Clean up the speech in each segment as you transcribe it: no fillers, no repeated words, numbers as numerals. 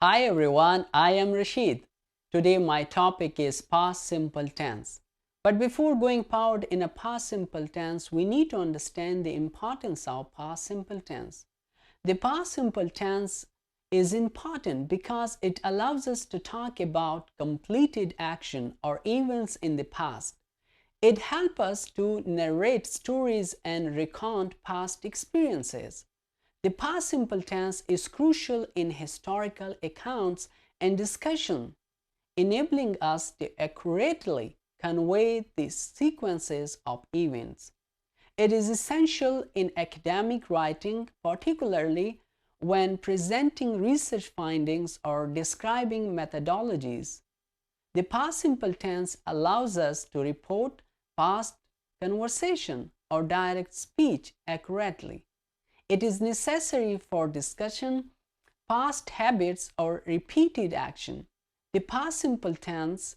Hi everyone, I am Rashid. Today my topic is past simple tense. But before going forward in a past simple tense, we need to understand the importance of past simple tense. The past simple tense is important because it allows us to talk about completed action or events in the past. It helps us to narrate stories and recount past experiences. The past simple tense is crucial in historical accounts and discussion, enabling us to accurately convey the sequences of events. It is essential in academic writing, particularly when presenting research findings or describing methodologies. The past simple tense allows us to report past conversation or direct speech accurately. It is necessary for discussion, past habits, or repeated action. The past simple tense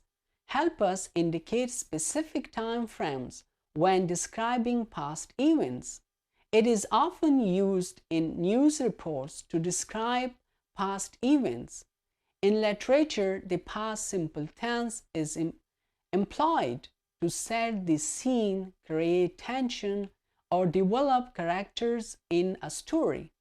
help us indicate specific time frames when describing past events. It is often used in news reports to describe past events. In literature, the past simple tense is employed to set the scene, create tension, or develop characters in a story.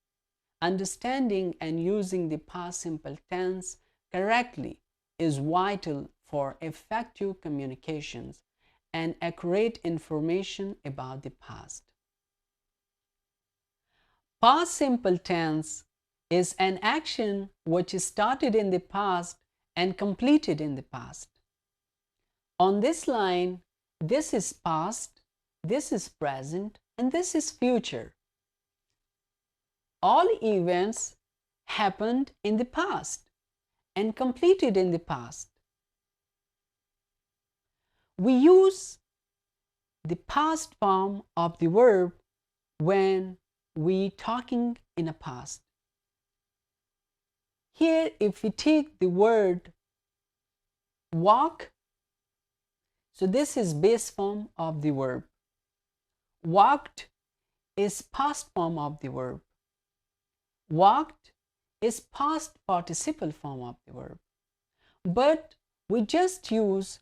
Understanding and using the past simple tense correctly is vital for effective communications and accurate information about the past. Past simple tense is an action which is started in the past and completed in the past. On this line, this is past, this is present, and this is future. All events happened in the past and completed in the past. We use the past form of the verb when we talking in a past. Here, if we take the word walk, so this is base form of the verb. Walked is past form of the verb. Walked is past participle form of the verb. But we just use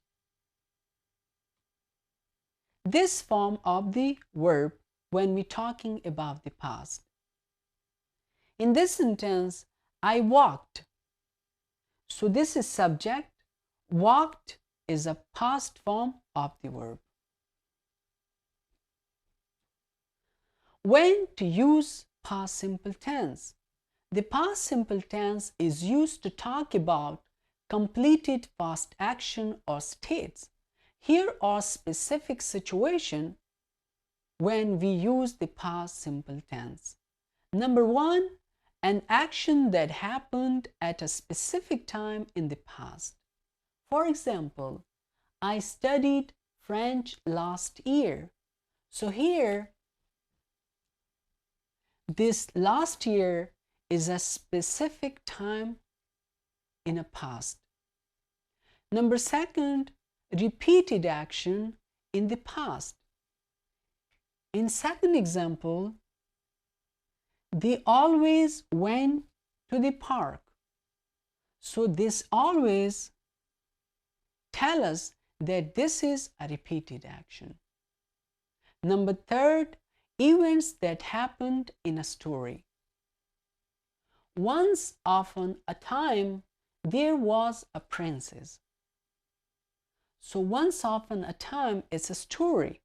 this form of the verb when we're talking about the past. In this sentence, I walked. So this is subject. Walked is a past form of the verb. When to use past simple tense? The past simple tense is used to talk about completed past action or states. Here are specific situations when we use the past simple tense. Number one, an action that happened at a specific time in the past. For example, I studied French last year. So here, this last year is a specific time in a past. Number second, repeated action in the past. In second example, they always went to the park. So this always tell us that this is a repeated action. Number third, events that happened in a story. Once upon a time, there was a princess. So once upon a time is a story.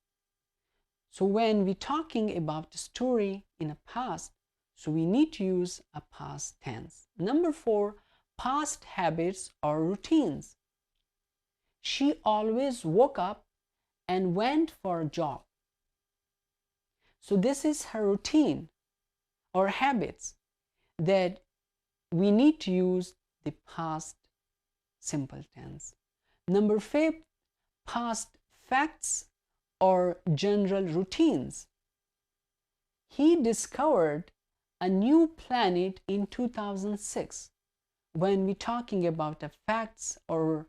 So when we're talking about the story in the past, so we need to use a past tense. Number four, past habits or routines. She always woke up and went for a jog. So this is her routine or habits that we need to use the past simple tense. Number five, past facts or general routines. He discovered a new planet in 2006. When we're talking about the facts or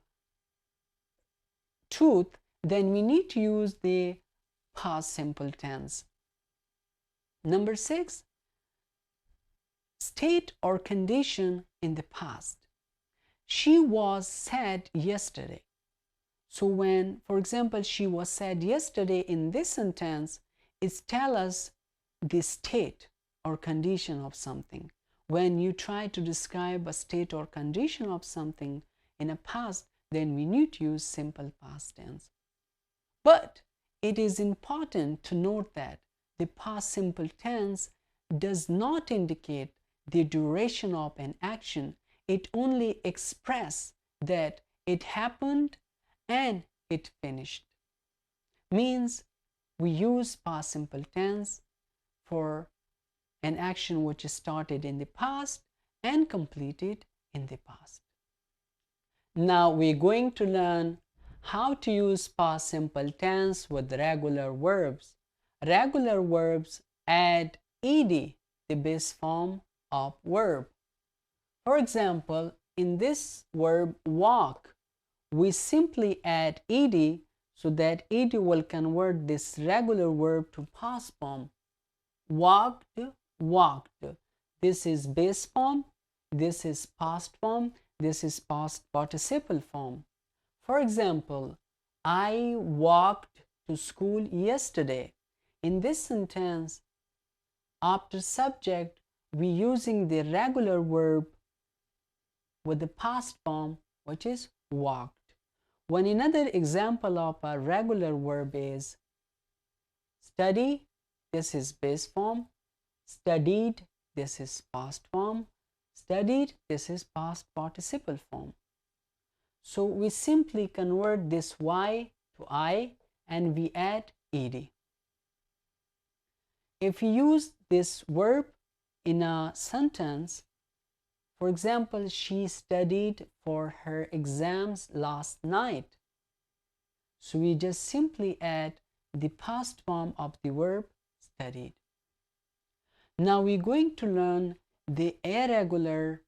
truth, then we need to use the past simple tense. Number six, state or condition in the past. she was sad yesterday. So when, for example, she was sad yesterday in this sentence, it tells us the state or condition of something. When you try to describe a state or condition of something in a past, then we need to use simple past tense. But it is important to note that the past simple tense does not indicate the duration of an action. It only expresses that it happened and it finished. Means we use past simple tense for an action which started in the past and completed in the past. Now we're going to learn how to use past simple tense with regular verbs. Regular verbs add ed, the base form of verb. For example, in this verb walk, we simply add ed so that ed will convert this regular verb to past form. Walked, walked. This is base form, this is past form, this is past participle form. For example, I walked to school yesterday. In this sentence, after subject, we're using the regular verb with the past form, which is walked. One another example of a regular verb is study, this is base form, studied, this is past form, studied, this is past participle form. So we simply convert this y to I and we add ed. If we use this verb in a sentence, for example, she studied for her exams last night. So we just simply add the past form of the verb studied. Now we're going to learn the irregular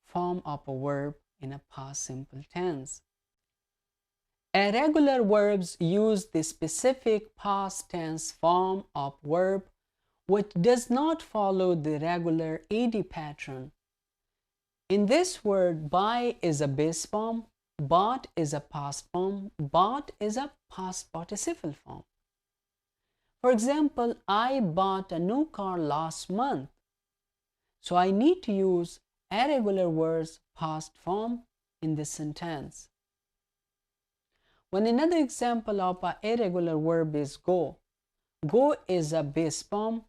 form of a verb in a past simple tense. Irregular verbs use the specific past tense form of verb which does not follow the regular ed pattern. In this word, buy is a base form, bought is a past form, bought is a past participle form. For example, I bought a new car last month. So I need to use irregular verbs past form in this sentence. One another example of an irregular verb is go. Go is a base form,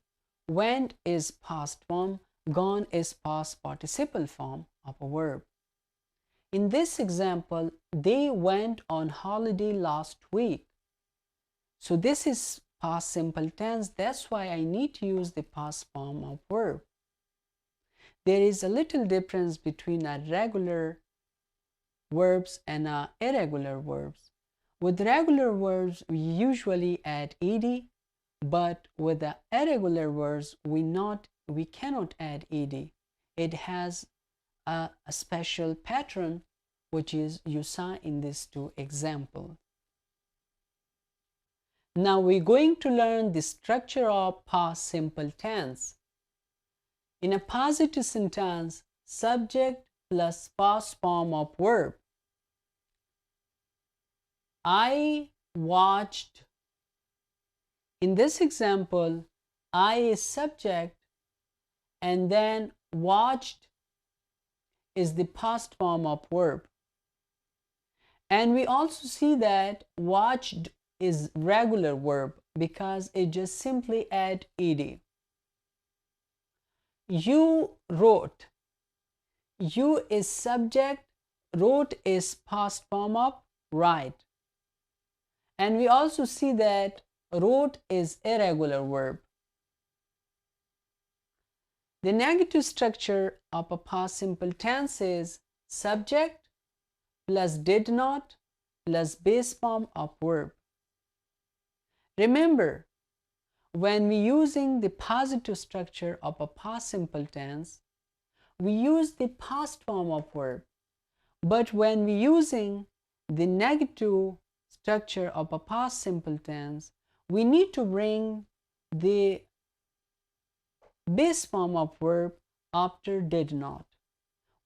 went is past form, gone is past participle form of a verb. In this example, they went on holiday last week. So this is past simple tense, that's why I need to use the past form of verb. There is a little difference between a regular verbs and irregular verbs. With regular verbs, we usually add ed, but with the irregular verbs, we cannot add ed. It has a special pattern, which is you saw in these two examples. Now we're going to learn the structure of past simple tense. In a positive sentence, subject plus past form of verb. I watched. In this example, I is subject and then watched is the past form of verb. And we also see that watched is regular verb because it just simply add ed. You wrote. You is subject, wrote is past form of write. And we also see that wrote is irregular verb. The negative structure of a past simple tense is subject plus did not plus base form of verb. Remember, when we're using the positive structure of a past simple tense, we use the past form of verb. But when we're using the negative structure of a past simple tense, we need to bring the base form of verb after did not.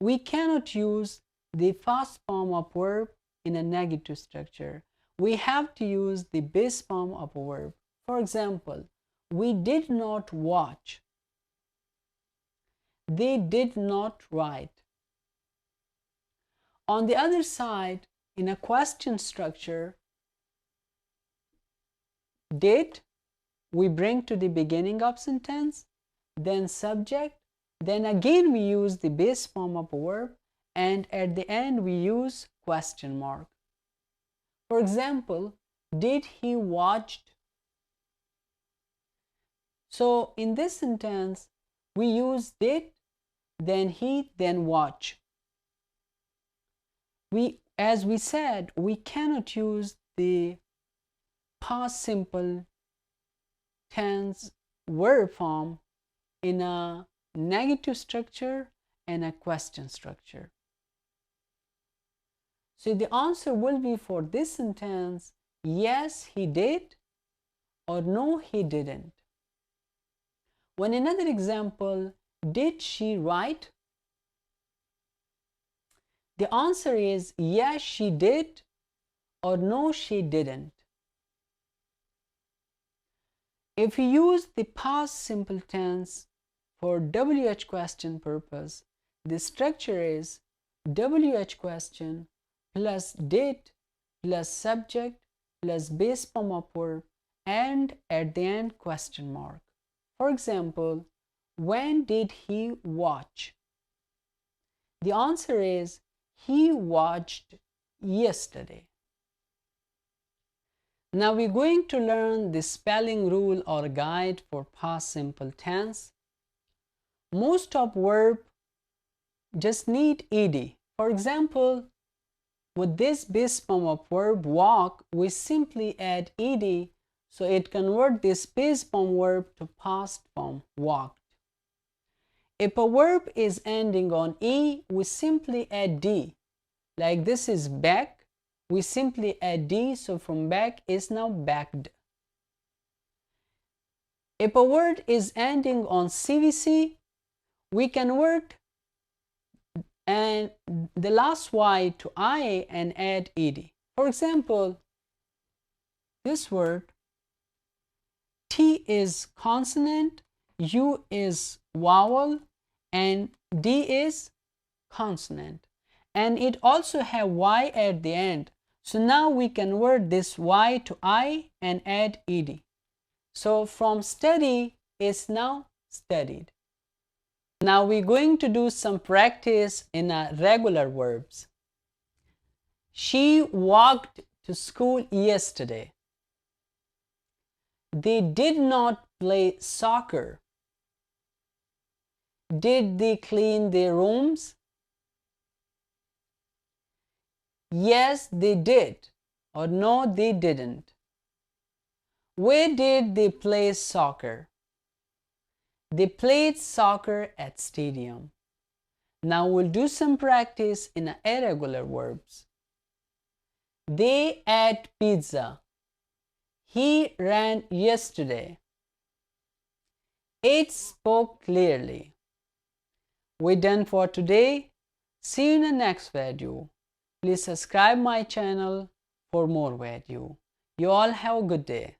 We cannot use the first form of verb in a negative structure, we have to use the base form of a verb. For example, we did not watch. They did not write. On the other side, in a question structure, did we bring to the beginning of sentence, then subject, then again we use the base form of a verb, and at the end we use question mark. For example, did he watched? So in this sentence, we use did, then he, then watch. As we said, we cannot use the past simple tense verb form in a negative structure and a question structure. So the answer will be for this sentence, yes, he did, or no, he didn't. When another example, did she write? The answer is yes, she did, or no, she didn't. If we use the past simple tense for WH question purpose, the structure is WH question plus did plus subject plus base form of verb and at the end question mark. For example, when did he watch? The answer is he watched yesterday. Now we're going to learn the spelling rule or guide for past simple tense. Most of verb just need ed. For example, with this base form of verb walk, we simply add ed, so it converts this base form verb to past form walked. If a verb is ending on e, we simply add d. Like this is back, we simply add d, so from back is now backed. If a word is ending on cvc, we convert and the last y to I and add ed. For example, this word, T is consonant, U is vowel, and D is consonant. And it also have y at the end. So now we convert this y to I and add ed. So from study is now studied. Now we're going to do some practice in regular verbs. She walked to school yesterday. They did not play soccer. Did they clean their rooms? Yes, they did. Or no, they didn't. Where did they play soccer? They played soccer at stadium. Now we'll do some practice in irregular verbs. They ate pizza. He ran yesterday. It spoke clearly. We're done for today. See you in the next video. Please subscribe my channel for more video. You all have a good day.